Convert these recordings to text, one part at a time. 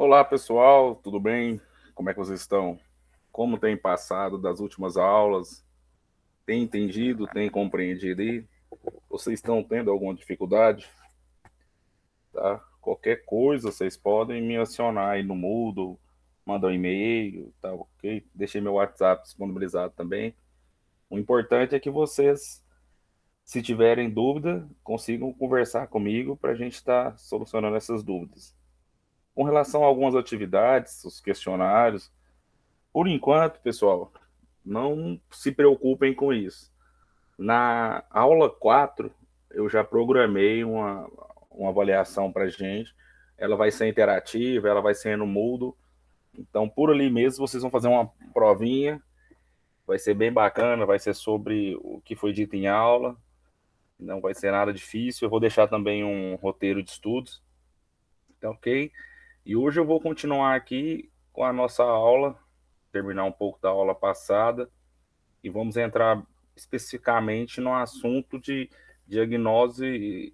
Olá, pessoal, tudo bem? Como é que vocês estão? Como tem passado das últimas aulas? Tem entendido? Tem compreendido aí? Vocês estão tendo alguma dificuldade? Tá? Qualquer coisa, vocês podem me acionar aí no Moodle, mandar um e-mail, tá ok? Deixei meu WhatsApp disponibilizado também. O importante é que vocês, se tiverem dúvida, consigam conversar comigo para a gente estar solucionando essas dúvidas. Com relação a algumas atividades, os questionários, por enquanto, pessoal, não se preocupem com isso. Na aula 4, eu já programei uma avaliação para a gente. Ela vai ser interativa, ela vai ser no Moodle. Então, por ali mesmo, vocês vão fazer uma provinha. Vai ser bem bacana, vai ser sobre o que foi dito em aula. Não vai ser nada difícil. Eu vou deixar também um roteiro de estudos. Tá ok? E hoje eu vou continuar aqui com a nossa aula, terminar um pouco da aula passada e vamos entrar especificamente no assunto de diagnose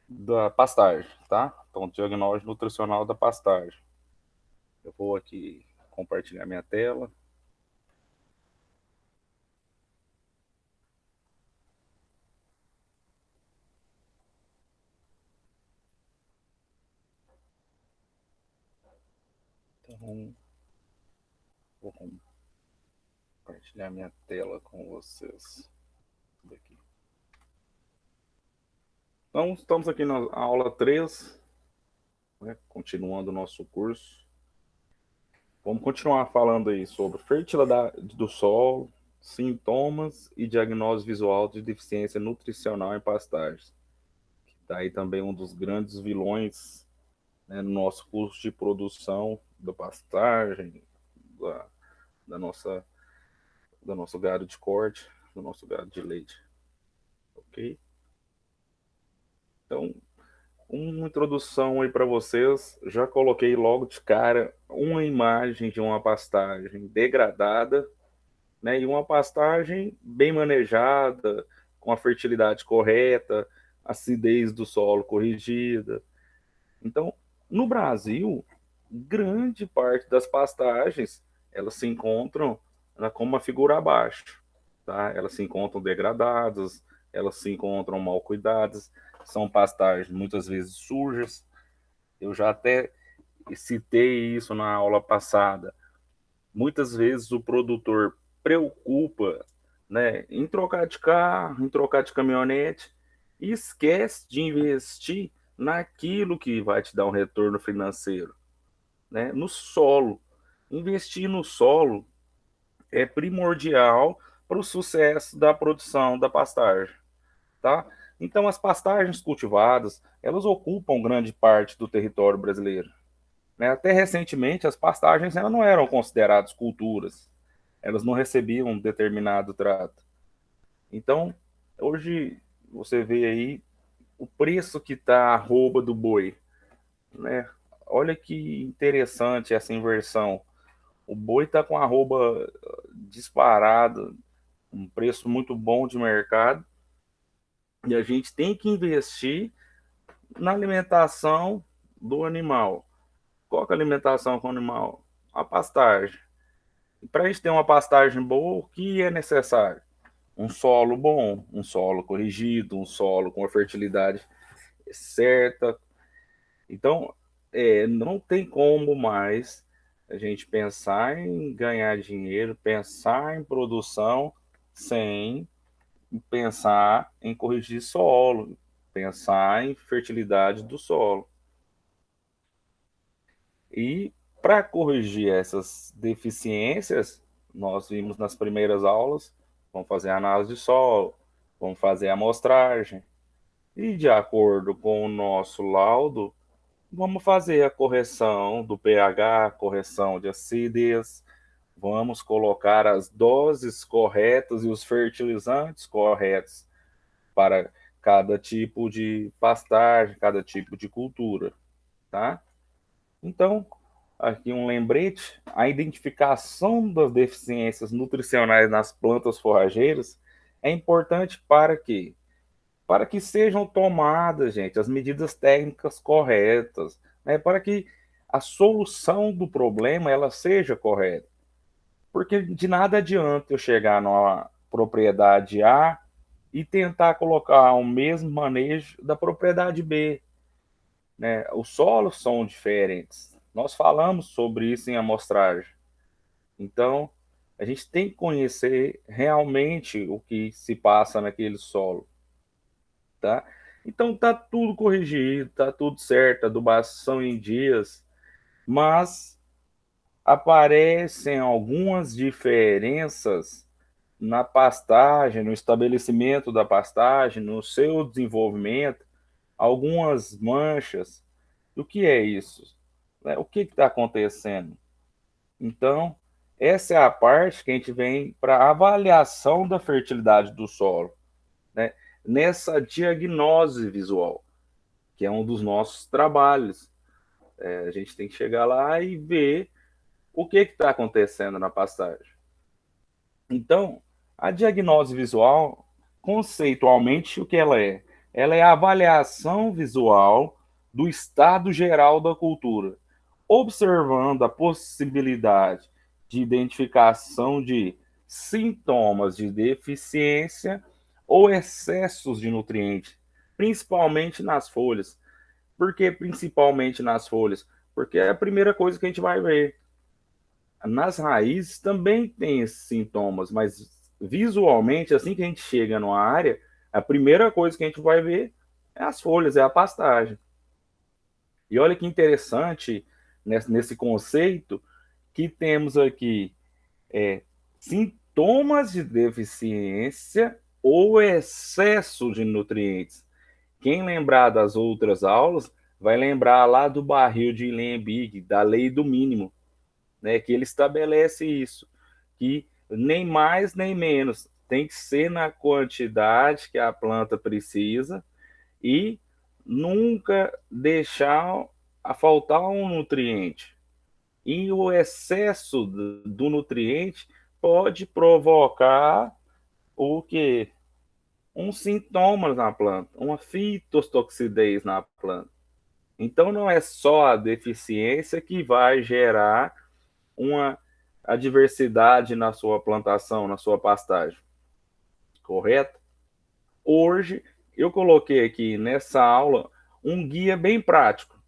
da pastagem, tá? Então, diagnóstico nutricional da pastagem. Eu vou aqui compartilhar minha tela. Então, vou compartilhar minha tela com vocês. Daqui. Então, estamos aqui na aula 3, né, continuando o nosso curso. Vamos continuar falando aí sobre fertilidade do solo, sintomas e diagnóstico visual de deficiência nutricional em pastagens. Daí também um dos grandes vilões, né, no nosso curso de produção da pastagem, da, da nossa, do nosso gado de corte, do nosso gado de leite. Ok? Então, uma introdução aí para vocês. Já coloquei logo de cara uma imagem de uma pastagem degradada, né, e uma pastagem bem manejada, com a fertilidade correta, acidez do solo corrigida. Então, no Brasil, grande parte das pastagens elas se encontram, né, com uma figura abaixo, tá? Elas se encontram degradadas, elas se encontram mal cuidadas, são pastagens muitas vezes sujas. Eu já até citei isso na aula passada. Muitas vezes o produtor preocupa, né, em trocar de carro, em trocar de caminhonete e esquece de investir naquilo que vai te dar um retorno financeiro, né, no solo. Investir no solo é primordial para o sucesso da produção da pastagem, tá? Então as pastagens cultivadas, elas ocupam grande parte do território brasileiro, né? Até recentemente as pastagens elas não eram consideradas culturas, elas não recebiam um determinado trato. Então, hoje você vê aí o preço que está a arroba do boi, né? Olha que interessante essa inversão. O boi está com a arroba disparada, um preço muito bom de mercado, e a gente tem que investir na alimentação do animal. Qual que é a alimentação com o animal? A pastagem. Para a gente ter uma pastagem boa, o que é necessário? Um solo bom, um solo corrigido, um solo com a fertilidade certa. Então, não tem como mais a gente pensar em ganhar dinheiro, pensar em produção sem pensar em corrigir solo, pensar em fertilidade do solo. E para corrigir essas deficiências, nós vimos nas primeiras aulas, vamos fazer a análise de solo, vamos fazer a amostragem, e de acordo com o nosso laudo, vamos fazer a correção do pH, correção de acidez, vamos colocar as doses corretas e os fertilizantes corretos para cada tipo de pastagem, cada tipo de cultura, tá? Então, aqui um lembrete: a identificação das deficiências nutricionais nas plantas forrageiras é importante para quê? Para que sejam tomadas, gente, as medidas técnicas corretas, né? Para que a solução do problema ela seja correta. Porque de nada adianta eu chegar numa propriedade A e tentar colocar o mesmo manejo da propriedade B, né? Os solos são diferentes. Nós falamos sobre isso em amostragem. Então, a gente tem que conhecer realmente o que se passa naquele solo, tá? Então, tá tudo corrigido, tá tudo certo, a adubação em dias, mas aparecem algumas diferenças na pastagem, no estabelecimento da pastagem, no seu desenvolvimento, algumas manchas. O que é isso? O que está acontecendo? Então, essa é a parte que a gente vem para a avaliação da fertilidade do solo, né? Nessa diagnose visual, que é um dos nossos trabalhos. A gente tem que chegar lá e ver o que está acontecendo na pastagem. Então, a diagnose visual, conceitualmente, o que ela é? Ela é a avaliação visual do estado geral da cultura, observando a possibilidade de identificação de sintomas de deficiência ou excessos de nutrientes, principalmente nas folhas. Por que principalmente nas folhas? Porque é a primeira coisa que a gente vai ver. Nas raízes também tem esses sintomas, mas visualmente, assim que a gente chega numa área, a primeira coisa que a gente vai ver é as folhas, é a pastagem. E olha que interessante nesse conceito que temos aqui sintomas de deficiência ou excesso de nutrientes. Quem lembrar das outras aulas vai lembrar lá do barril de Lembig, da lei do mínimo, né, que ele estabelece isso, que nem mais nem menos, tem que ser na quantidade que a planta precisa e nunca deixar a faltar um nutriente. E o excesso do nutriente pode provocar o que? Um sintoma na planta, uma fitotoxidez na planta. Então não é só a deficiência que vai gerar uma adversidade na sua plantação, na sua pastagem, correto? Hoje eu coloquei aqui nessa aula um guia bem prático.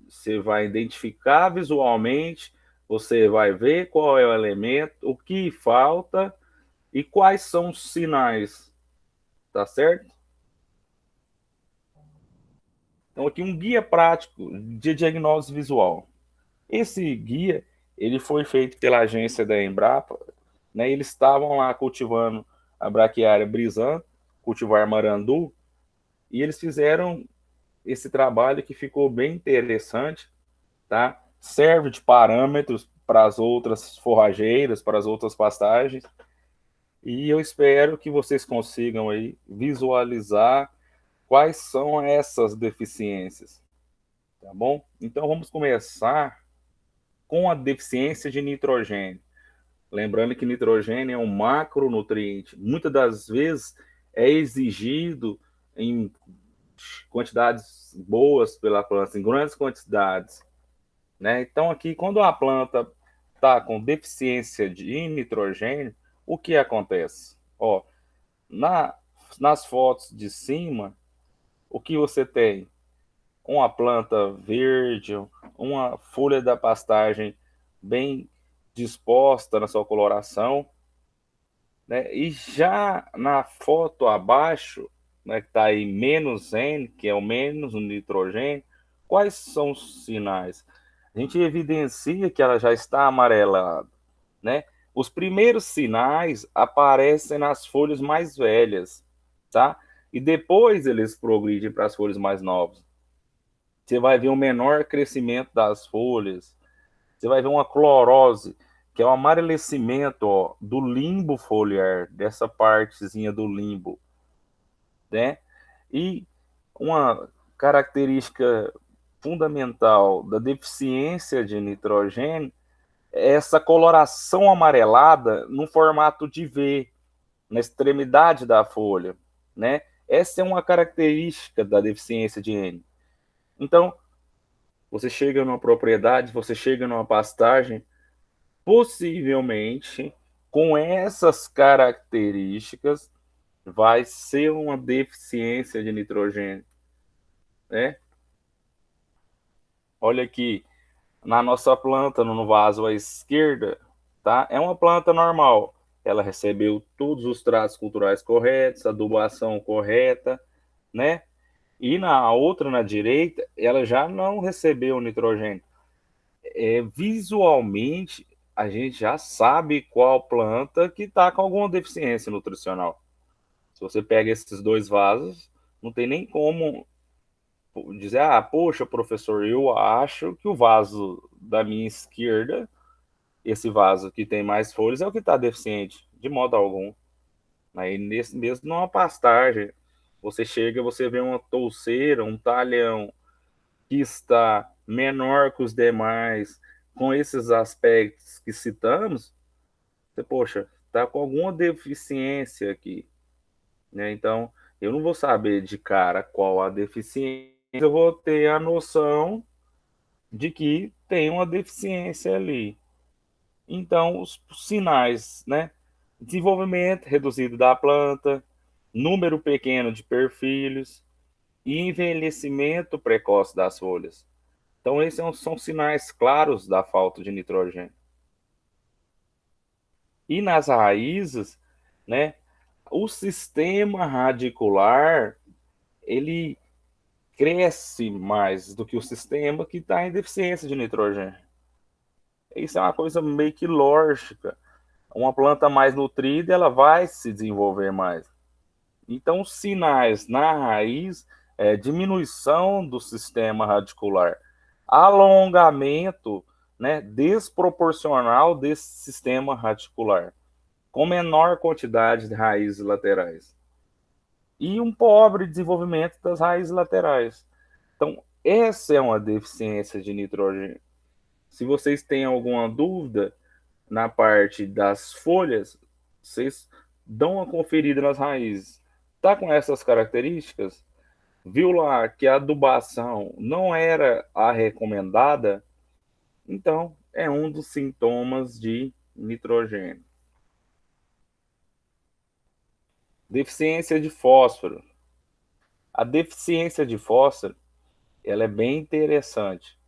Você vai identificar visualmente, você vai ver qual é o elemento, o que falta e quais são os sinais, tá certo? Então aqui um guia prático de diagnóstico visual. Esse guia ele foi feito pela agência da Embrapa, né? Eles estavam lá cultivando a braquiária brisant, cultivar marandu, e eles fizeram esse trabalho que ficou bem interessante, tá? Serve de parâmetros para as outras forrageiras, para as outras pastagens, e eu espero que vocês consigam aí visualizar quais são essas deficiências, tá bom? Então vamos começar com a deficiência de nitrogênio. Lembrando que nitrogênio é um macronutriente. Muitas das vezes é exigido em quantidades boas pela planta, em grandes quantidades, né? Então aqui, quando a planta está com deficiência de nitrogênio, o que acontece? Ó, nas fotos de cima, o que você tem? Uma planta verde, uma folha da pastagem bem disposta na sua coloração, né? E já na foto abaixo, né, que está aí menos N, que é o menos o nitrogênio, quais são os sinais? A gente evidencia que ela já está amarelada, né? Os primeiros sinais aparecem nas folhas mais velhas, tá? E depois eles progridem para as folhas mais novas. Você vai ver um menor crescimento das folhas, você vai ver uma clorose, que é o amarelecimento, ó, do limbo foliar, dessa partezinha do limbo, né? E uma característica fundamental da deficiência de nitrogênio é essa coloração amarelada no formato de V, na extremidade da folha, né? Essa é uma característica da deficiência de N. Então, Você chega numa propriedade, você chega numa pastagem, possivelmente com essas características vai ser uma deficiência de nitrogênio, né? Olha aqui, na nossa planta, no vaso à esquerda, tá? É uma planta normal. Ela recebeu todos os tratos culturais corretos, adubação correta, né? E na outra, na direita, ela já não recebeu nitrogênio. Visualmente, a gente já sabe qual planta que está com alguma deficiência nutricional. Se você pega esses dois vasos, não tem nem como dizer, ah, poxa, professor, eu acho que o vaso da minha esquerda, esse vaso que tem mais folhas, é o que está deficiente, de modo algum. Aí, nesse mesmo, numa pastagem, você chega, você vê uma touceira, um talhão que está menor que os demais, com esses aspectos que citamos, você, poxa, está com alguma deficiência aqui, né? Então, eu não vou saber de cara qual a deficiência, eu vou ter a noção de que tem uma deficiência ali. Então, os sinais, né? Desenvolvimento reduzido da planta, número pequeno de perfilhos e envelhecimento precoce das folhas. Então, esses são sinais claros da falta de nitrogênio. E nas raízes, né, o sistema radicular, ele cresce mais do que o sistema que está em deficiência de nitrogênio. Isso é uma coisa meio que lógica. Uma planta mais nutrida, ela vai se desenvolver mais. Então, os sinais na raiz é diminuição do sistema radicular, alongamento, né, desproporcional desse sistema radicular, com menor quantidade de raízes laterais. E um pobre desenvolvimento das raízes laterais. Então, essa é uma deficiência de nitrogênio. Se vocês têm alguma dúvida na parte das folhas, vocês dão uma conferida nas raízes. Tá com essas características? Viu lá que a adubação não era a recomendada? Então, é um dos sintomas de nitrogênio. Deficiência de fósforo. A deficiência de fósforo, ela é bem interessante,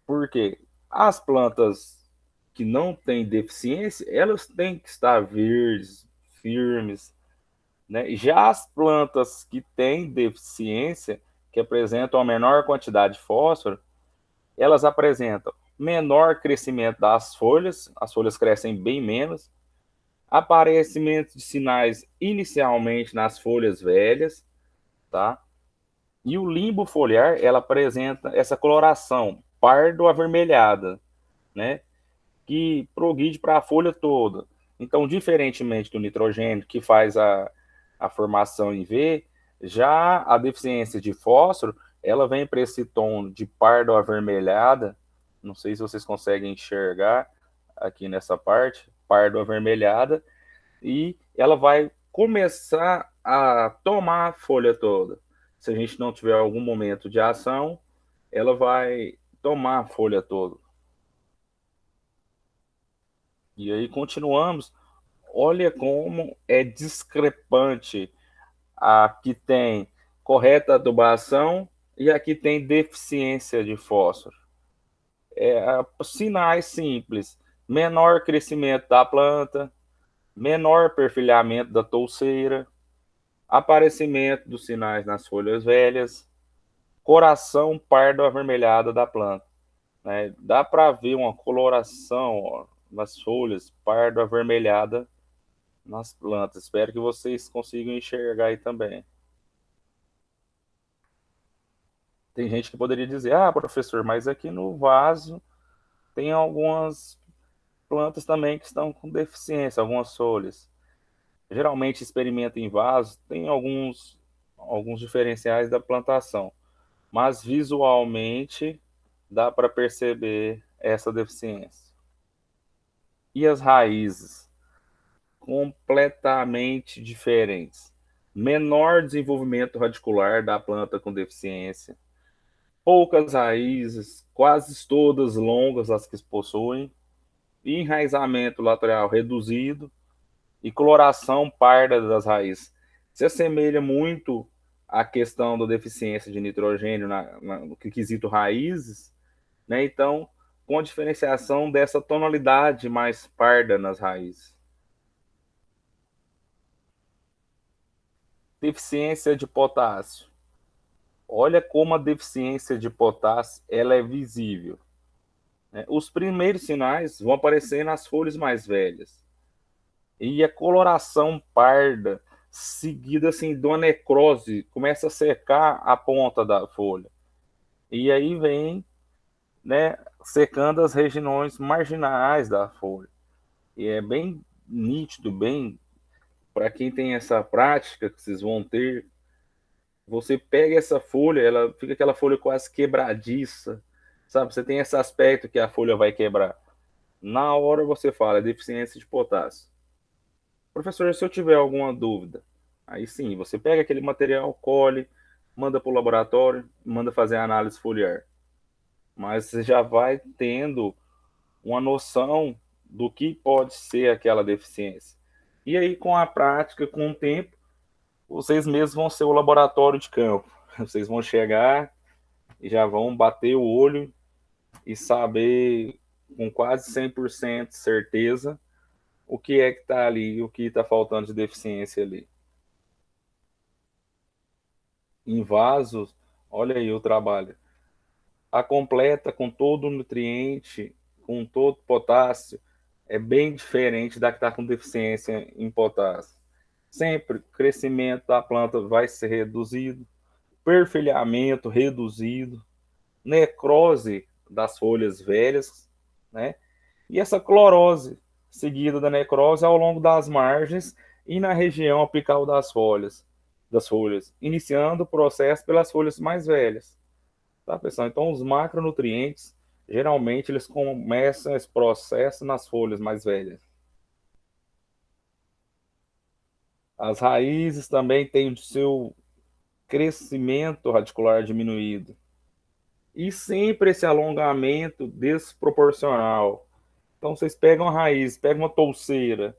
porque as plantas que não têm deficiência, elas têm que estar verdes, firmes, né? Já as plantas que têm deficiência, que apresentam a menor quantidade de fósforo, elas apresentam menor crescimento das folhas, as folhas crescem bem menos, aparecimento de sinais inicialmente nas folhas velhas, tá? E o limbo foliar, ela apresenta essa coloração pardo avermelhada, né? Que progride para a folha toda. Então, diferentemente do nitrogênio, que faz a formação em V, já a deficiência de fósforo, ela vem para esse tom de pardo avermelhada, não sei se vocês conseguem enxergar aqui nessa parte, pardo avermelhada, e ela vai começar a tomar a folha toda. Se a gente não tiver algum momento de ação, ela vai tomar a folha toda. E aí continuamos. Olha como é discrepante. Aqui tem correta adubação e aqui tem deficiência de fósforo. Sinais simples: menor crescimento da planta, menor perfilhamento da touceira, aparecimento dos sinais nas folhas velhas, coração pardo avermelhada da planta. Né? Dá para ver uma coloração, ó, nas folhas pardo avermelhada nas plantas. Espero que vocês consigam enxergar aí também. Tem gente que poderia dizer, ah, professor, mas aqui no vaso tem algumas plantas também que estão com deficiência, algumas folhas. Geralmente experimento em vaso, tem alguns diferenciais da plantação, mas visualmente dá para perceber essa deficiência. E as raízes? Completamente diferentes. Menor desenvolvimento radicular da planta com deficiência, poucas raízes, quase todas longas as que possuem, enraizamento lateral reduzido e coloração parda das raízes. Se assemelha muito à questão da deficiência de nitrogênio no quesito raízes, né? Então, com a diferenciação dessa tonalidade mais parda nas raízes. Deficiência de potássio. Olha como a deficiência de potássio ela é visível, né? Os primeiros sinais vão aparecer nas folhas mais velhas. E a coloração parda, seguida assim de uma necrose, começa a secar a ponta da folha. E aí vem, né, secando as regiões marginais da folha. E é bem nítido, bem para quem tem essa prática que vocês vão ter, você pega essa folha, ela fica aquela folha quase quebradiça, sabe? Você tem esse aspecto que a folha vai quebrar. Na hora você fala, deficiência de potássio. Professor, se eu tiver alguma dúvida, aí sim, você pega aquele material, colhe, manda para o laboratório, manda fazer a análise foliar. Mas você já vai tendo uma noção do que pode ser aquela deficiência. E aí, com a prática, com o tempo, vocês mesmos vão ser o laboratório de campo. Vocês vão chegar e já vão bater o olho e saber com quase 100% de certeza o que é que está ali, o que está faltando de deficiência ali. Em vasos, olha aí o trabalho. A completa com todo o nutriente, com todo o potássio, é bem diferente da que está com deficiência em potássio. Sempre o crescimento da planta vai ser reduzido, perfilhamento reduzido, necrose das folhas velhas, né? E essa clorose, seguida da necrose ao longo das margens e na região apical das folhas, iniciando o processo pelas folhas mais velhas. Tá, pessoal? Então, os macronutrientes, geralmente, eles começam esse processo nas folhas mais velhas. As raízes também têm o seu crescimento radicular diminuído. E sempre esse alongamento desproporcional. Então, vocês pegam a raiz, pegam uma touceira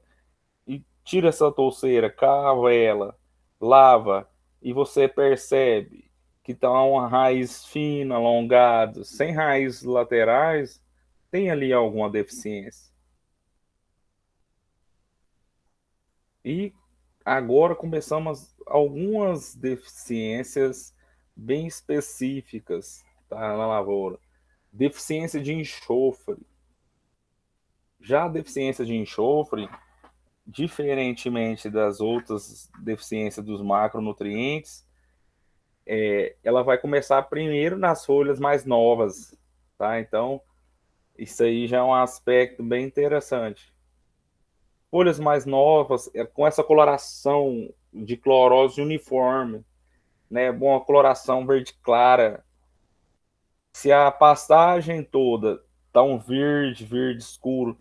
e tira essa touceira, cava ela, lava, e você percebe que está uma raiz fina, alongada, sem raízes laterais, tem ali alguma deficiência. E agora começamos algumas deficiências bem específicas, tá, na lavoura. Deficiência de enxofre. Já a deficiência de enxofre, diferentemente das outras deficiências dos macronutrientes, ela vai começar primeiro nas folhas mais novas, tá? Então, isso aí já é um aspecto bem interessante. Folhas mais novas, com essa coloração de clorose uniforme, né? Uma coloração verde clara. Se a pastagem toda tá um verde, verde escuro,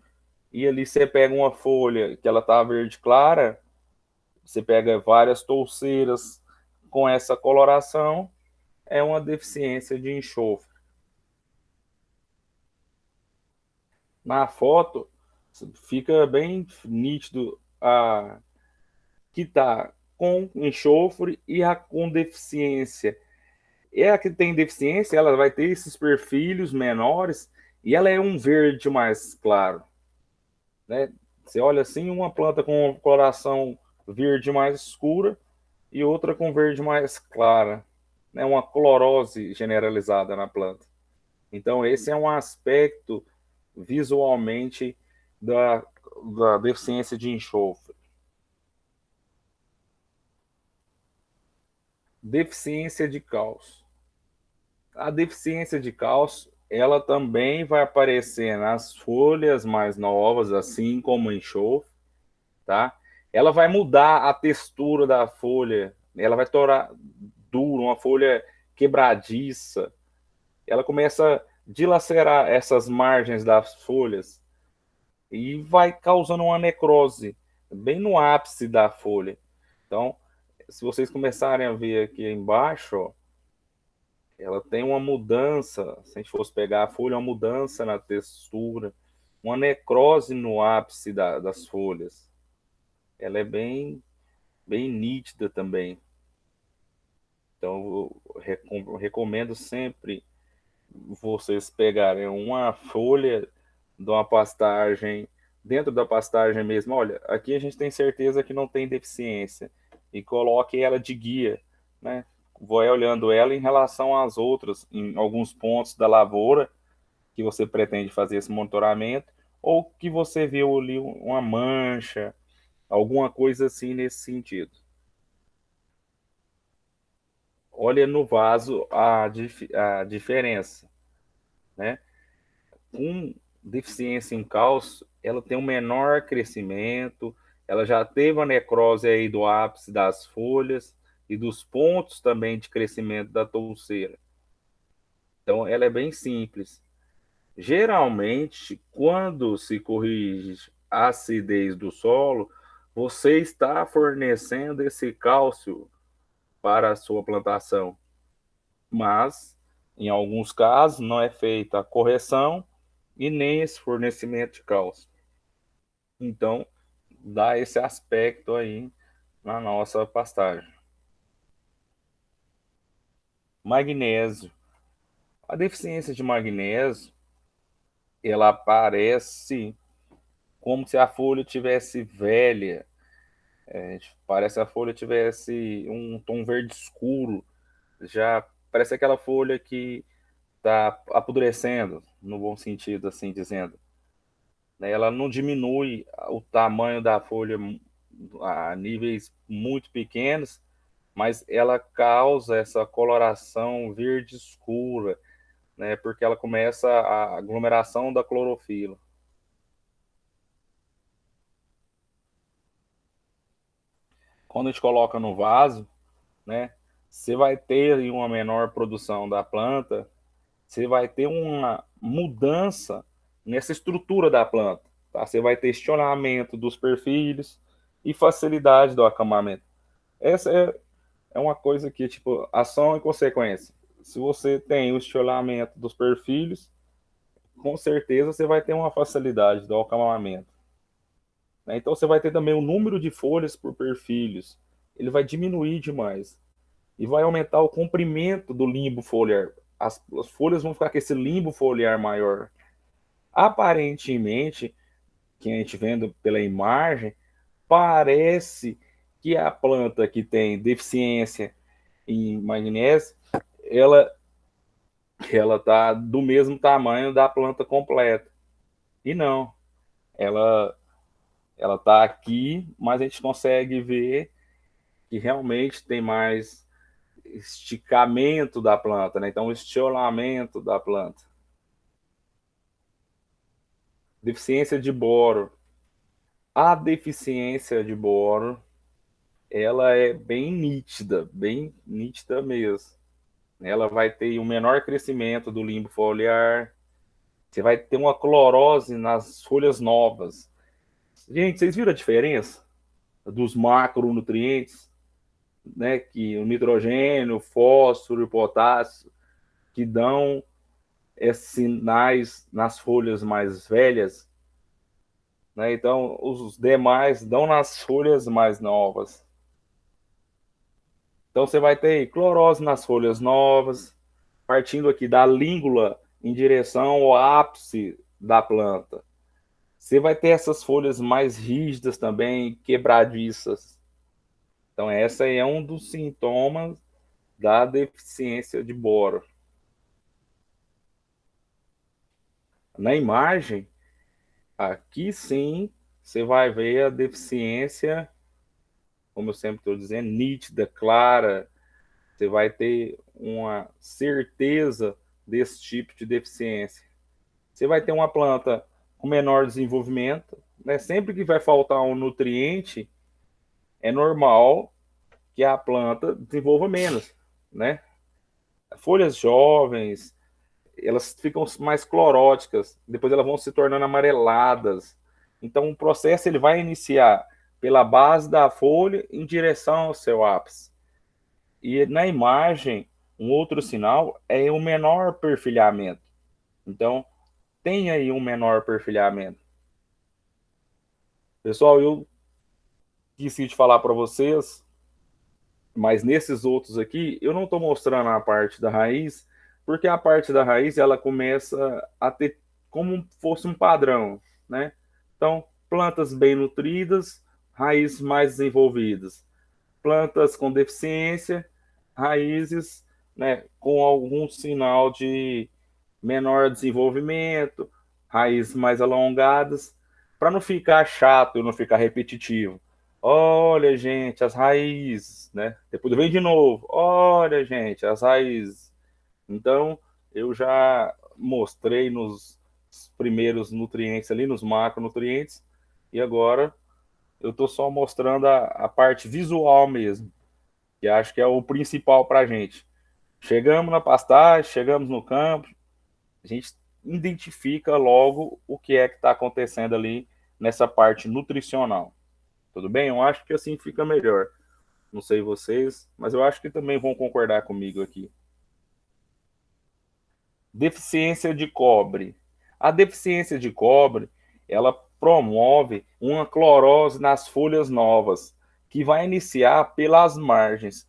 e ali você pega uma folha que ela tá verde clara, você pega várias touceiras com essa coloração, é uma deficiência de enxofre. Na foto fica bem nítido a que está com enxofre e a com deficiência. E a que tem deficiência, ela vai ter esses perfilhos menores e ela é um verde mais claro, né? Você olha assim, uma planta com coloração verde mais escura e outra com verde mais clara, né? Uma clorose generalizada na planta. Então, esse é um aspecto visualmente da, da deficiência de enxofre. Deficiência de cálcio. A deficiência de cálcio, ela também vai aparecer nas folhas mais novas, assim como o enxofre, tá? Ela vai mudar a textura da folha, ela vai tornar dura, uma folha quebradiça. Ela começa a dilacerar essas margens das folhas e vai causando uma necrose bem no ápice da folha. Então, se vocês começarem a ver aqui embaixo, ó, ela tem uma mudança, se a gente fosse pegar a folha, uma mudança na textura, uma necrose no ápice das folhas. Ela é bem nítida também. Então, eu recomendo sempre vocês pegarem uma folha de uma pastagem, dentro da pastagem mesmo, olha, aqui a gente tem certeza que não tem deficiência, e coloque ela de guia, né? Vai olhando ela em relação às outras, em alguns pontos da lavoura que você pretende fazer esse monitoramento, ou que você viu ali uma mancha, alguma coisa assim nesse sentido. Olha no vaso a diferença, né? Com deficiência em cálcio, ela tem um menor crescimento, ela já teve a necrose aí do ápice das folhas e dos pontos também de crescimento da touceira. Então, ela é bem simples. Geralmente, quando se corrige a acidez do solo, você está fornecendo esse cálcio para a sua plantação. Mas, em alguns casos, não é feita a correção e nem esse fornecimento de cálcio. Então, dá esse aspecto aí na nossa pastagem. Magnésio. A deficiência de magnésio, ela aparece como se a folha tivesse velha. Parece que a folha tivesse um tom verde escuro. Já parece aquela folha que está apodrecendo, no bom sentido, assim dizendo. Ela não diminui o tamanho da folha a níveis muito pequenos, mas ela causa essa coloração verde escura, né? Porque ela começa a aglomeração da clorofila. Quando a gente coloca no vaso, né? Você vai ter uma menor produção da planta, você vai ter uma mudança nessa estrutura da planta, tá? Você vai ter estionamento dos perfilhos e facilidade do acamamento. Essa é uma coisa que, tipo, ação e consequência. Se você tem o estionamento dos perfilhos, com certeza você vai ter uma facilidade do acamamento, né? Então você vai ter também o número de folhas por perfilhos. Ele vai diminuir demais e vai aumentar o comprimento do limbo foliar. As folhas vão ficar com esse limbo foliar maior. Aparentemente, que a gente vendo pela imagem, parece que a planta que tem deficiência em magnésio, ela ela tá do mesmo tamanho da planta completa. E não, ela ela tá aqui, mas a gente consegue ver que realmente tem mais esticamento da planta, né? Então, o estiolamento da planta. Deficiência de boro. A deficiência de boro, ela é bem nítida mesmo. Ela vai ter um menor crescimento do limbo foliar, você vai ter uma clorose nas folhas novas. Gente, vocês viram a diferença dos macronutrientes, né? Que o nitrogênio, o fósforo e o potássio, que dão esses sinais nas folhas mais velhas, né? Então, os demais dão nas folhas mais novas. Então, você vai ter clorose nas folhas novas, partindo aqui da língula em direção ao ápice da planta. Você vai ter essas folhas mais rígidas também, quebradiças. Então, essa é um dos sintomas da deficiência de boro. Na imagem, aqui sim, você vai ver a deficiência, como eu sempre estou dizendo, nítida, clara. Você vai ter uma certeza desse tipo de deficiência. Você vai ter uma planta com menor desenvolvimento, né? Sempre que vai faltar um nutriente, é normal que a planta desenvolva menos, né? Folhas jovens, elas ficam mais cloróticas, depois elas vão se tornando amareladas. Então o processo ele vai iniciar pela base da folha em direção ao seu ápice. E na imagem Um outro sinal é o menor perfilhamento. Então, tem aí um menor perfilhamento. Pessoal, eu esqueci de falar para vocês, mas nesses outros aqui, eu não estou mostrando a parte da raiz, porque a parte da raiz ela começa a ter como fosse um padrão, né? Então, plantas bem nutridas, raízes mais desenvolvidas. Plantas com deficiência, raízes, né, com algum sinal de menor desenvolvimento, raízes mais alongadas, para não ficar chato e não ficar repetitivo. Olha, gente, as raízes, né? Depois vem de novo. Olha, gente, as raízes. Então, eu já mostrei nos primeiros nutrientes ali, nos macronutrientes, e agora eu estou só mostrando a parte visual mesmo, que acho que é o principal para a gente. Chegamos na pastagem, chegamos no campo, a gente identifica logo o que é que está acontecendo ali nessa parte nutricional. Tudo bem? Eu acho que assim fica melhor. Não sei vocês, mas eu acho que também vão concordar comigo aqui. Deficiência de cobre. A deficiência de cobre, ela promove uma clorose nas folhas novas, que vai iniciar pelas margens.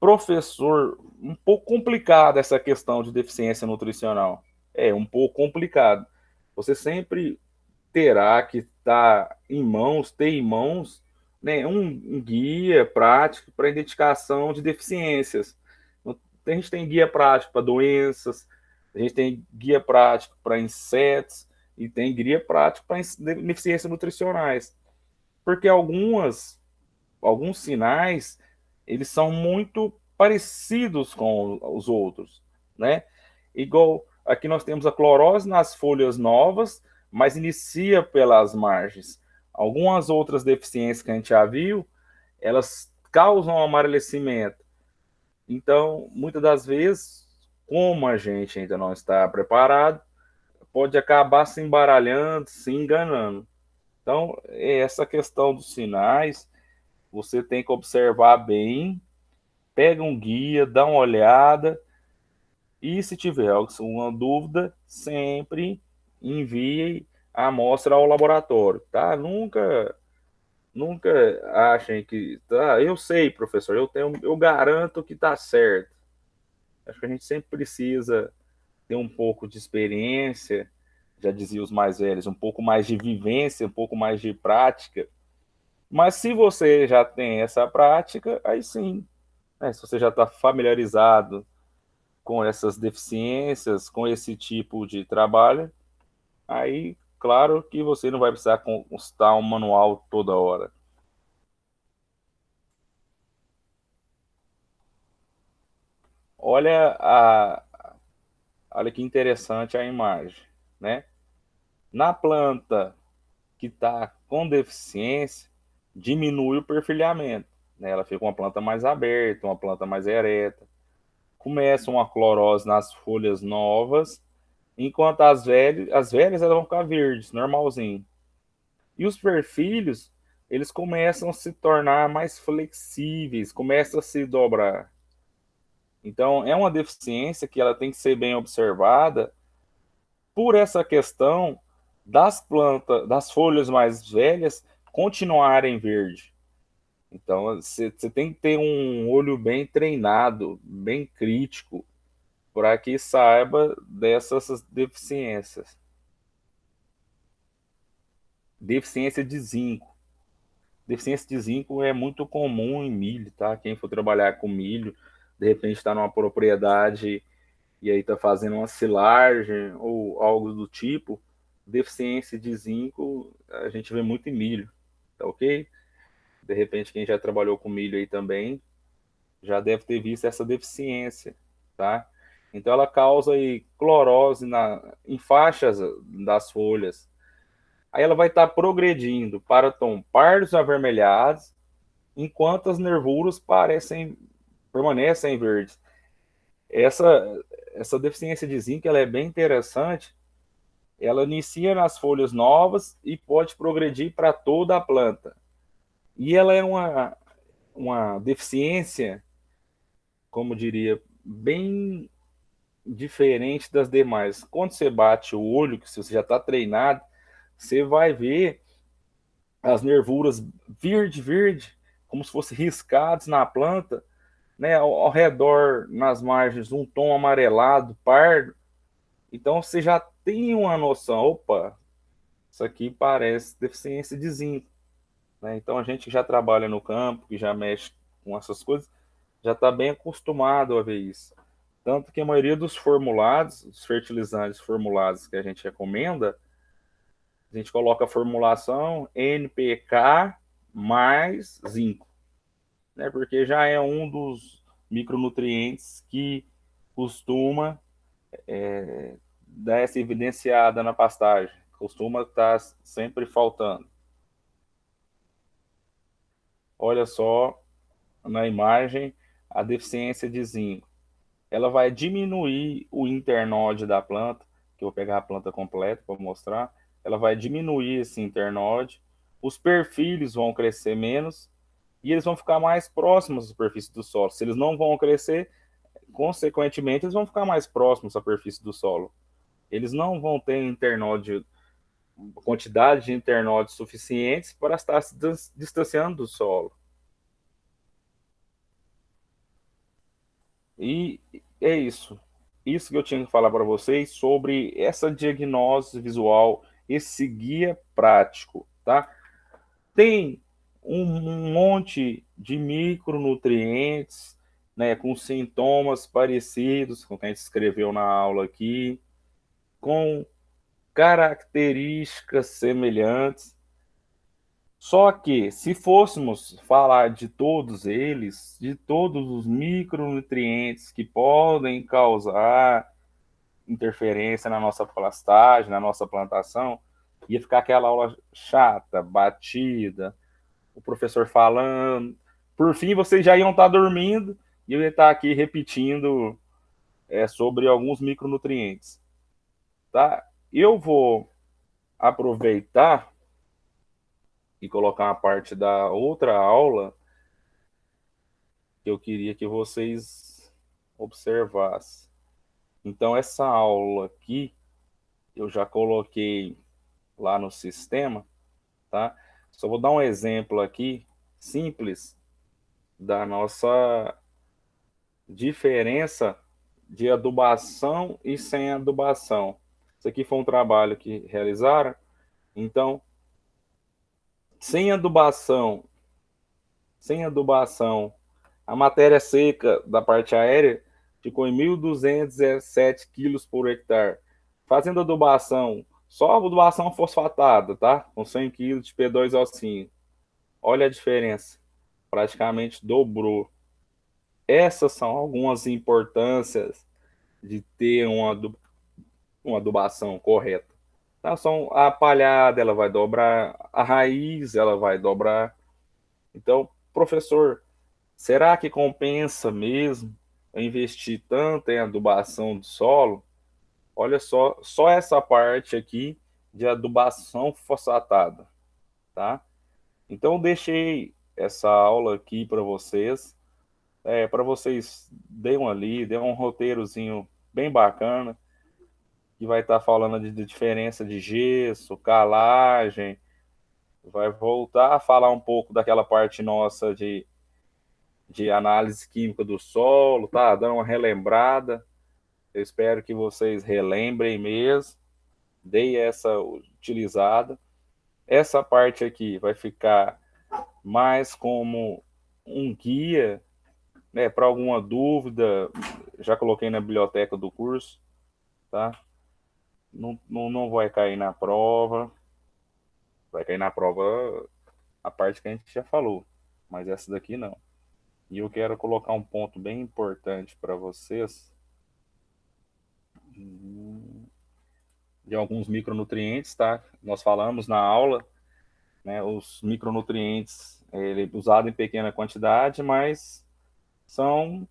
Professor, um pouco complicado essa questão de deficiência nutricional. É um pouco complicado. Você sempre terá que estar em mãos, ter em mãos, né, um guia prático para identificação de deficiências. A gente tem guia prático para doenças, a gente tem guia prático para insetos e tem guia prático para deficiências nutricionais. Porque alguns sinais, eles são muito parecidos com os outros, né? Igual aqui nós temos a clorose nas folhas novas, mas inicia pelas margens. Algumas outras deficiências que a gente já viu, elas causam amarelecimento. Então, muitas das vezes, como a gente ainda não está preparado, pode acabar se embaralhando, se enganando. Então, essa questão dos sinais, você tem que observar bem, pega um guia, dá uma olhada e se tiver alguma dúvida, sempre envie a amostra ao laboratório, tá? Nunca achem que, tá, eu sei, professor, eu garanto que tá certo. Acho que a gente sempre precisa ter um pouco de experiência, já dizia os mais velhos, um pouco mais de vivência, um pouco mais de prática. Mas se você já tem essa prática, aí sim, né? Se você já está familiarizado com essas deficiências, com esse tipo de trabalho, aí, claro que você não vai precisar consultar um manual toda hora. Olha olha que interessante a imagem, né? Na planta que está com deficiência, diminui o perfilhamento, né? Ela fica uma planta mais aberta, uma planta mais ereta. Começa uma clorose nas folhas novas, enquanto as velhas elas vão ficar verdes, normalzinho. E os perfilhos, eles começam a se tornar mais flexíveis, começam a se dobrar. Então, é uma deficiência que ela tem que ser bem observada por essa questão das plantas, das folhas mais velhas continuarem verde. Então, você tem que ter um olho bem treinado, bem crítico, para que saiba dessas deficiências. Deficiência de zinco. Deficiência de zinco é muito comum em milho, tá? Quem for trabalhar com milho, de repente está numa propriedade e aí está fazendo uma silagem ou algo do tipo, deficiência de zinco a gente vê muito em milho, tá ok? De repente quem já trabalhou com milho aí também já deve ter visto essa deficiência, tá? Então ela causa aí clorose em faixas das folhas. Aí ela vai estar progredindo para tom pardos avermelhados, enquanto as nervuras permanecem verdes. Essa, essa deficiência de zinco ela é bem interessante. Ela inicia nas folhas novas e pode progredir para toda a planta. E ela é uma deficiência, como diria bem diferente das demais. Quando você bate o olho, que se você já está treinado, você vai ver as nervuras verde, como se fossem riscados na planta, né, ao redor, nas margens, um tom amarelado, pardo. Então você já tem uma noção, opa, isso aqui parece deficiência de zinco, né? Então a gente que já trabalha no campo, que já mexe com essas coisas, já está bem acostumado a ver isso. Tanto que a maioria dos formulados, os fertilizantes formulados que a gente recomenda, a gente coloca a formulação NPK mais zinco, né? Porque já é um dos micronutrientes que costuma dar essa evidenciada na pastagem, costuma estar sempre faltando. Olha só na imagem a deficiência de zinco. Ela vai diminuir o internode da planta, que eu vou pegar a planta completa para mostrar. Ela vai diminuir esse internode, os perfis vão crescer menos e eles vão ficar mais próximos da superfície do solo. Se eles não vão crescer, consequentemente, eles vão ficar mais próximos da superfície do solo. Eles não vão ter internode, quantidade de internodes suficientes para estar se distanciando do solo. E é isso. Isso que eu tinha que falar para vocês sobre essa diagnose visual, esse guia prático, tá? Tem um monte de micronutrientes, né, com sintomas parecidos com o que a gente escreveu na aula aqui, com características semelhantes. Só que, se fôssemos falar de todos eles, de todos os micronutrientes que podem causar interferência na nossa pastagem, na nossa plantação, ia ficar aquela aula chata, batida, o professor falando. Por fim, vocês já iam estar dormindo e eu ia estar aqui repetindo sobre alguns micronutrientes, tá? Eu vou aproveitar e colocar uma parte da outra aula que eu queria que vocês observassem. Então, essa aula aqui eu já coloquei lá no sistema, tá? Só vou dar um exemplo aqui, simples, da nossa diferença de adubação e sem adubação. Isso aqui foi um trabalho que realizaram. Então, sem adubação, sem adubação, a matéria seca da parte aérea ficou em 1.217 quilos por hectare. Fazendo adubação, só adubação fosfatada, tá? Com 100 quilos de P2O5. Olha a diferença, praticamente dobrou. Essas são algumas importâncias de ter uma adubação correta. Tá? São a palhada, ela vai dobrar, a raiz, ela vai dobrar. Então, professor, será que compensa mesmo eu investir tanto em adubação do solo? Olha só essa parte aqui de adubação fosfatada, tá? Então, eu deixei essa aula aqui para vocês dêem um roteirozinho bem bacana, que vai estar falando de diferença de gesso, calagem, vai voltar a falar um pouco daquela parte nossa de análise química do solo, tá? Dando uma relembrada. Eu espero que vocês relembrem mesmo, deem essa utilizada. Essa parte aqui vai ficar mais como um guia, né, para alguma dúvida, já coloquei na biblioteca do curso, tá? Não vai cair na prova, vai cair na prova a parte que a gente já falou, mas essa daqui não. E eu quero colocar um ponto bem importante para vocês de alguns micronutrientes, tá? Nós falamos na aula, né? Os micronutrientes usados em pequena quantidade, mas são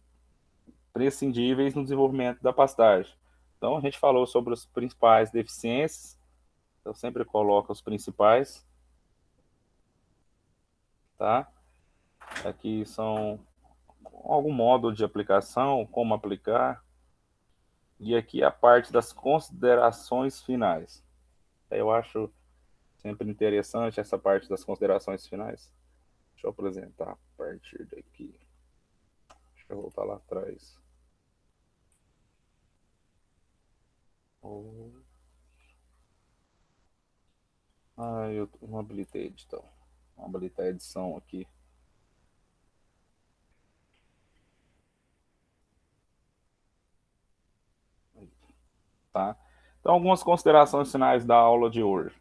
prescindíveis no desenvolvimento da pastagem. Então a gente falou sobre as principais deficiências. Eu sempre coloco os principais, tá? Aqui são algum modo de aplicação, como aplicar, e aqui a parte das considerações finais. Eu acho sempre interessante essa parte das considerações finais. Deixa eu apresentar a partir daqui. Deixa eu voltar lá atrás. Eu não habilitei edição. Vou habilitar a edição aqui. Tá? Então, algumas considerações finais da aula de hoje.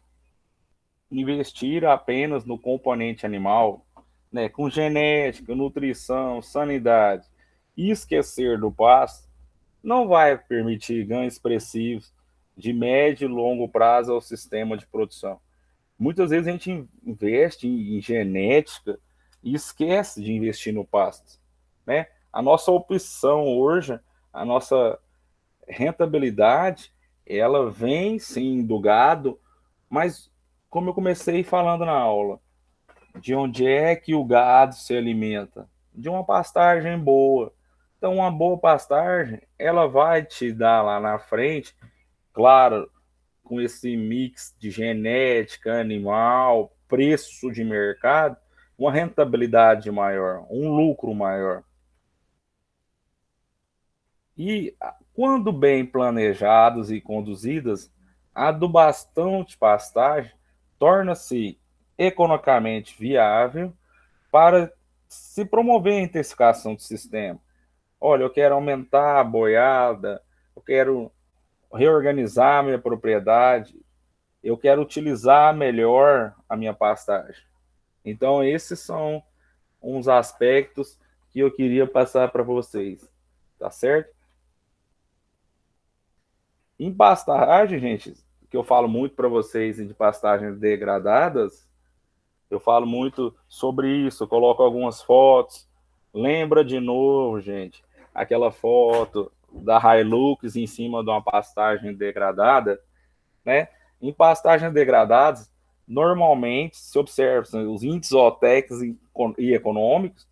Investir apenas no componente animal, né, com genética, nutrição, sanidade, e esquecer do pasto, não vai permitir ganhos expressivos de médio e longo prazo ao sistema de produção. Muitas vezes a gente investe em genética e esquece de investir no pasto, né? A nossa opção hoje, a nossa rentabilidade, ela vem sim do gado, mas como eu comecei falando na aula, de onde é que o gado se alimenta? De uma pastagem boa. Então, uma boa pastagem, ela vai te dar lá na frente, claro, com esse mix de genética, animal, preço de mercado, uma rentabilidade maior, um lucro maior. E quando bem planejados e conduzidas, a adubação de pastagem torna-se economicamente viável para se promover a intensificação do sistema. Olha, eu quero aumentar a boiada, eu quero reorganizar a minha propriedade, eu quero utilizar melhor a minha pastagem. Então, esses são uns aspectos que eu queria passar para vocês, tá certo? Em pastagem, gente, que eu falo muito para vocês de pastagens degradadas, eu falo muito sobre isso, eu coloco algumas fotos. Lembra de novo, gente, aquela foto da Hilux em cima de uma pastagem degradada, né? Em pastagens degradadas, normalmente se observa os índices zootécnicos e econômicos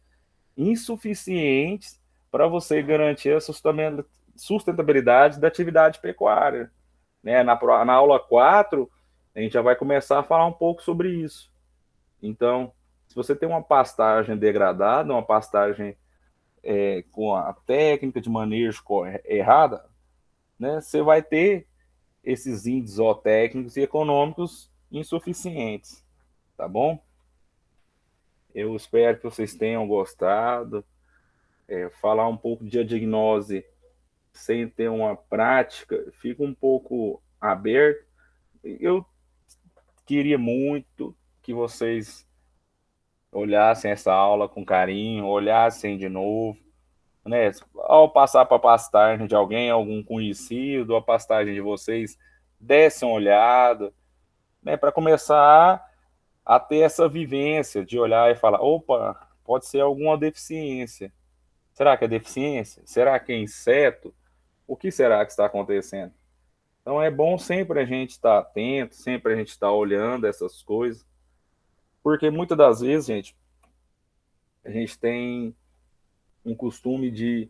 insuficientes para você garantir a sustentabilidade da atividade pecuária. Né? Na aula 4, a gente já vai começar a falar um pouco sobre isso. Então, se você tem uma pastagem degradada, uma pastagem com a técnica de manejo errada, né, você vai ter esses índices zootécnicos e econômicos insuficientes, tá bom? Eu espero que vocês tenham gostado. Falar um pouco de diagnose sem ter uma prática fica um pouco aberto. Eu queria muito que vocês olhassem essa aula com carinho, olhassem de novo, né? Ao passar para a pastagem de alguém, algum conhecido, a pastagem de vocês, dessem uma olhada, né? Para começar a ter essa vivência de olhar e falar: opa, pode ser alguma deficiência. Será que é deficiência? Será que é inseto? O que será que está acontecendo? Então é bom sempre a gente estar atento, sempre a gente estar olhando essas coisas, porque muitas das vezes, gente, a gente tem um costume de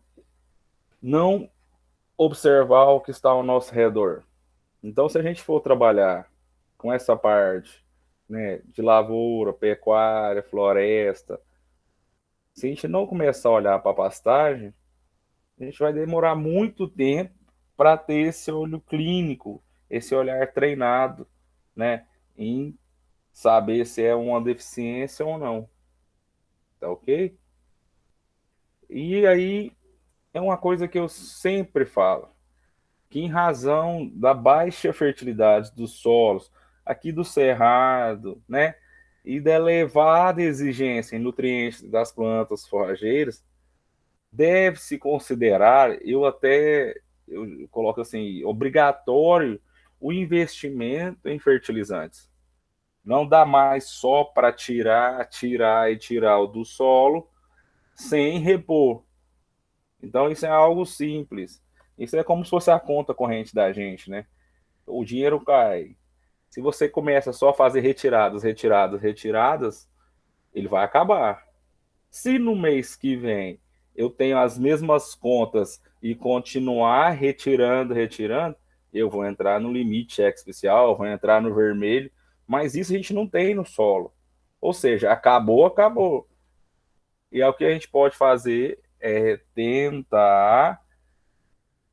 não observar o que está ao nosso redor. Então, se a gente for trabalhar com essa parte, né, de lavoura, pecuária, floresta, se a gente não começar a olhar para a pastagem, a gente vai demorar muito tempo para ter esse olho clínico, esse olhar treinado, né, em saber se é uma deficiência ou não, tá ok? E aí é uma coisa que eu sempre falo, que em razão da baixa fertilidade dos solos, aqui do cerrado, né, e da elevada exigência em nutrientes das plantas forrageiras, deve-se considerar, eu coloco assim, obrigatório o investimento em fertilizantes. Não dá mais só para tirar do solo sem repor. Então isso é algo simples. Isso é como se fosse a conta corrente da gente, né? O dinheiro cai. Se você começa só a fazer retiradas, ele vai acabar. Se no mês que vem eu tenho as mesmas contas e continuar retirando, eu vou entrar no limite cheque especial, vou entrar no vermelho, mas isso a gente não tem no solo. Ou seja, acabou, acabou. E é o que a gente pode fazer é tentar,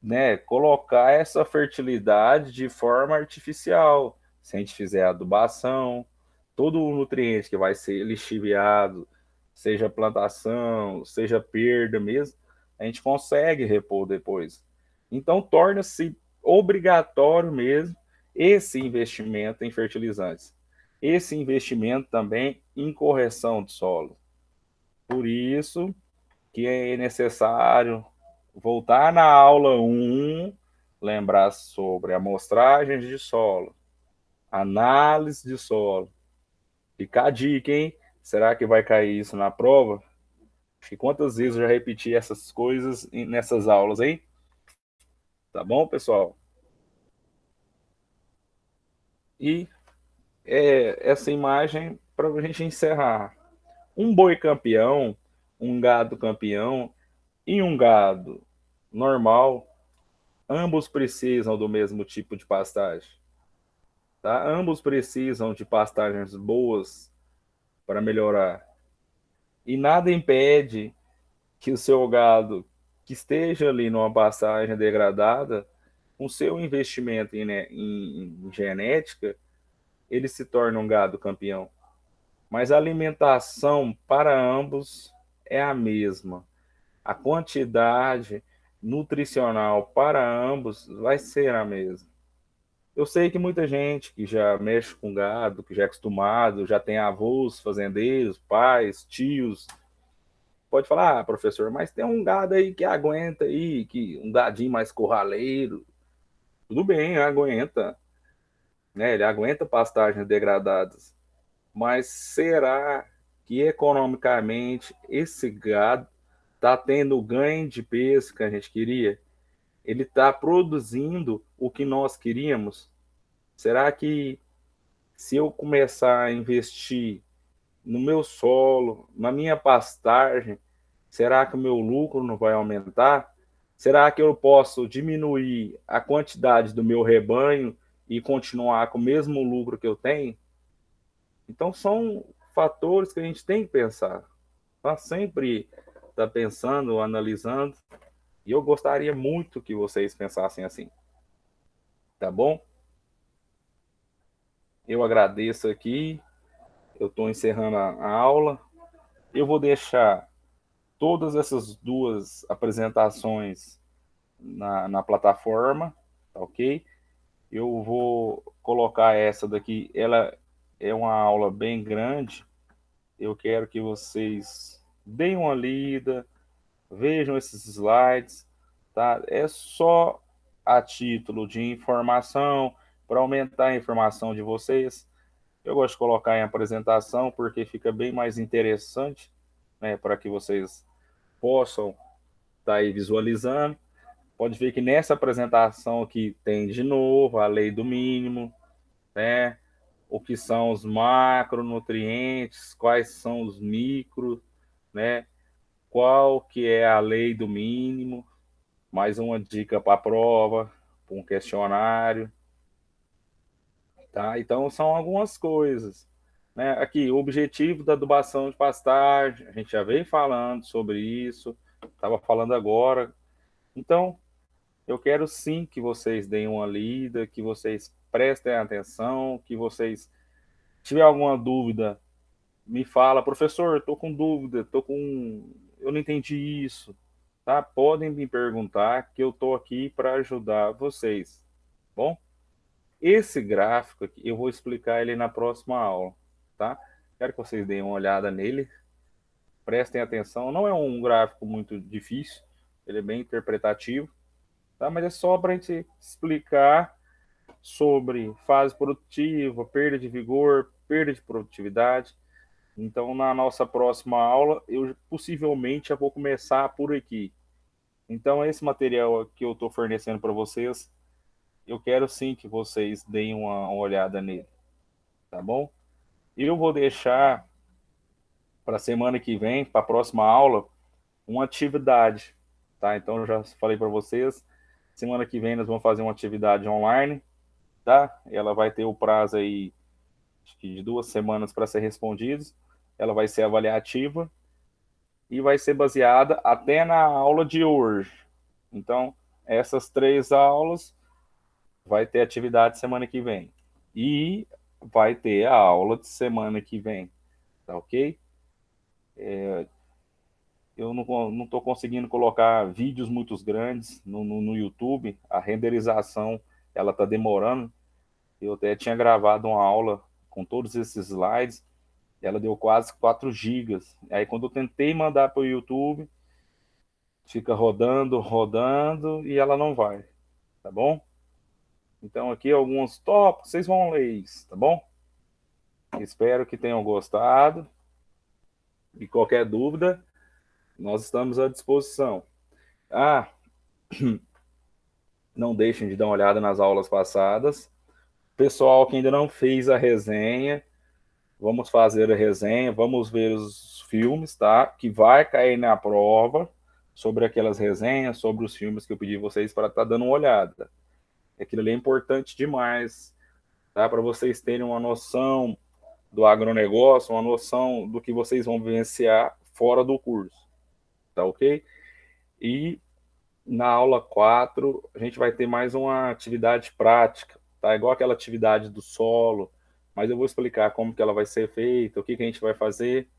né, colocar essa fertilidade de forma artificial. Se a gente fizer adubação, todo o nutriente que vai ser lixiviado, seja plantação, seja perda mesmo, a gente consegue repor depois. Então torna-se obrigatório mesmo esse investimento em fertilizantes. Esse investimento também em correção de solo. Por isso que é necessário voltar na aula 1, lembrar sobre amostragens de solo, análise de solo. Fica a dica, hein? Será que vai cair isso na prova? Acho que quantas vezes eu já repeti essas coisas nessas aulas, hein? Tá bom, pessoal? E essa imagem para a gente encerrar. Um boi campeão, um gado campeão e um gado normal, ambos precisam do mesmo tipo de pastagem. Tá? Ambos precisam de pastagens boas para melhorar. E nada impede que o seu gado que esteja ali numa pastagem degradada, com seu investimento em genética, ele se torne um gado campeão. Mas a alimentação para ambos é a mesma. A quantidade nutricional para ambos vai ser a mesma. Eu sei que muita gente que já mexe com gado, que já é acostumado, já tem avós fazendeiros, pais, tios, pode falar, ah, professor, mas tem um gado aí que aguenta aí, que um gadinho mais curraleiro, tudo bem, aguenta, né? Ele aguenta pastagens degradadas, mas será que economicamente esse gado está tendo o ganho de peso que a gente queria? Ele está produzindo o que nós queríamos? Será que se eu começar a investir no meu solo, na minha pastagem, será que o meu lucro não vai aumentar? Será que eu posso diminuir a quantidade do meu rebanho e continuar com o mesmo lucro que eu tenho? Então, são fatores que a gente tem que pensar. Tá? Sempre tá pensando, analisando. E eu gostaria muito que vocês pensassem assim. Tá bom? Eu agradeço aqui. Eu estou encerrando a aula. Eu vou deixar todas essas duas apresentações na plataforma, tá ok? Eu vou colocar essa daqui, ela é uma aula bem grande, eu quero que vocês deem uma lida, vejam esses slides, tá? É só a título de informação, para aumentar a informação de vocês. Eu gosto de colocar em apresentação porque fica bem mais interessante, né, para que vocês possam estar aí visualizando. Pode ver que nessa apresentação aqui tem de novo a lei do mínimo, né? O que são os macronutrientes, quais são os micro, né? Qual que é a lei do mínimo, mais uma dica para a prova, para um questionário, tá? Então são algumas coisas, né? Aqui, o objetivo da adubação de pastagem, a gente já veio falando sobre isso, estava falando agora. Então, eu quero sim que vocês deem uma lida, que vocês prestem atenção, que vocês tiver alguma dúvida, me fala, professor, estou com dúvida, eu não entendi isso, tá? Podem me perguntar que eu estou aqui para ajudar vocês, bom? Esse gráfico aqui, eu vou explicar ele na próxima aula, tá? Quero que vocês deem uma olhada nele, prestem atenção. Não é um gráfico muito difícil, ele é bem interpretativo, tá? Mas é só para a gente explicar sobre fase produtiva, perda de vigor, perda de produtividade. Então, na nossa próxima aula, eu possivelmente já vou começar por aqui. Então, esse material que eu estou fornecendo para vocês, eu quero sim que vocês deem uma olhada nele, tá bom? E eu vou deixar para a semana que vem, para a próxima aula, uma atividade, tá? Então eu já falei para vocês, semana que vem nós vamos fazer uma atividade online, tá? Ela vai ter o prazo aí acho que de 2 semanas para ser respondidos. Ela vai ser avaliativa e vai ser baseada até na aula de hoje. Então, essas 3 aulas vai ter atividade semana que vem. E vai ter a aula de semana que vem, tá ok? Eu não estou conseguindo colocar vídeos muito grandes no YouTube. A renderização ela está demorando. Eu até tinha gravado uma aula com todos esses slides. Ela deu quase 4 gigas. Aí quando eu tentei mandar para o YouTube, fica rodando, rodando e ela não vai, tá bom? Então aqui alguns tópicos, vocês vão ler isso, tá bom? Espero que tenham gostado. E qualquer dúvida, nós estamos à disposição. Ah, não deixem de dar uma olhada nas aulas passadas. Pessoal que ainda não fez a resenha, vamos fazer a resenha, vamos ver os filmes, tá? Que vai cair na prova sobre aquelas resenhas, sobre os filmes que eu pedi vocês para estar dando uma olhada. Aquilo ali é importante demais, tá? Para vocês terem uma noção do agronegócio, uma noção do que vocês vão vivenciar fora do curso, tá ok? E na aula 4 a gente vai ter mais uma atividade prática, tá? Igual aquela atividade do solo, mas eu vou explicar como que ela vai ser feita, o que que a gente vai fazer,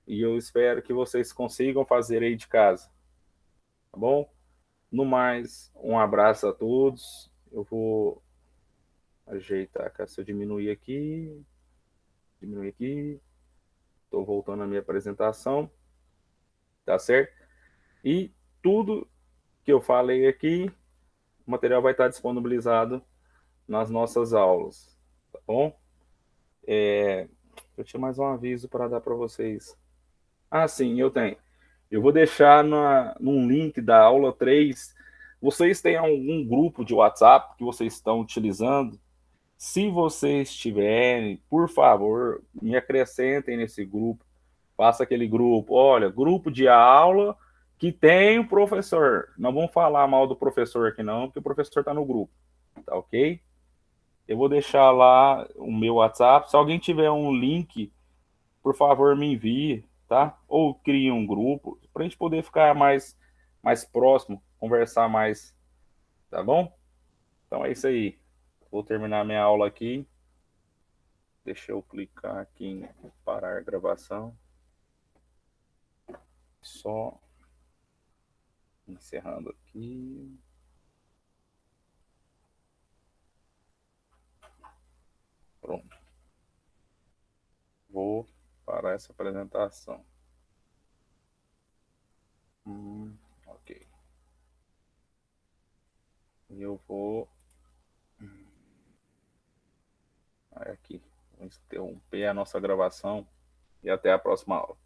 e eu espero que vocês consigam fazer aí de casa, tá bom? No mais, um abraço a todos. Eu vou ajeitar, se eu diminuir aqui, estou voltando à minha apresentação, tá certo? E tudo que eu falei aqui, o material vai estar disponibilizado nas nossas aulas, tá bom? Eu tinha mais um aviso para dar para vocês. Ah, sim, eu tenho. Eu vou deixar num link da aula 3. Vocês têm algum grupo de WhatsApp que vocês estão utilizando? Se vocês tiverem, por favor, me acrescentem nesse grupo. Faça aquele grupo. Olha, grupo de aula que tem o professor. Não vamos falar mal do professor aqui não, porque o professor está no grupo. Tá ok? Eu vou deixar lá o meu WhatsApp. Se alguém tiver um link, por favor, me envie, tá? Ou crie um grupo para a gente poder ficar mais próximo, conversar mais, tá bom? Então é isso aí. Vou terminar minha aula aqui. Deixa eu clicar aqui em parar a gravação. Só encerrando aqui. Pronto. Vou parar essa apresentação. Ok. E eu vou aqui. Vou interromper a nossa gravação e até a próxima aula.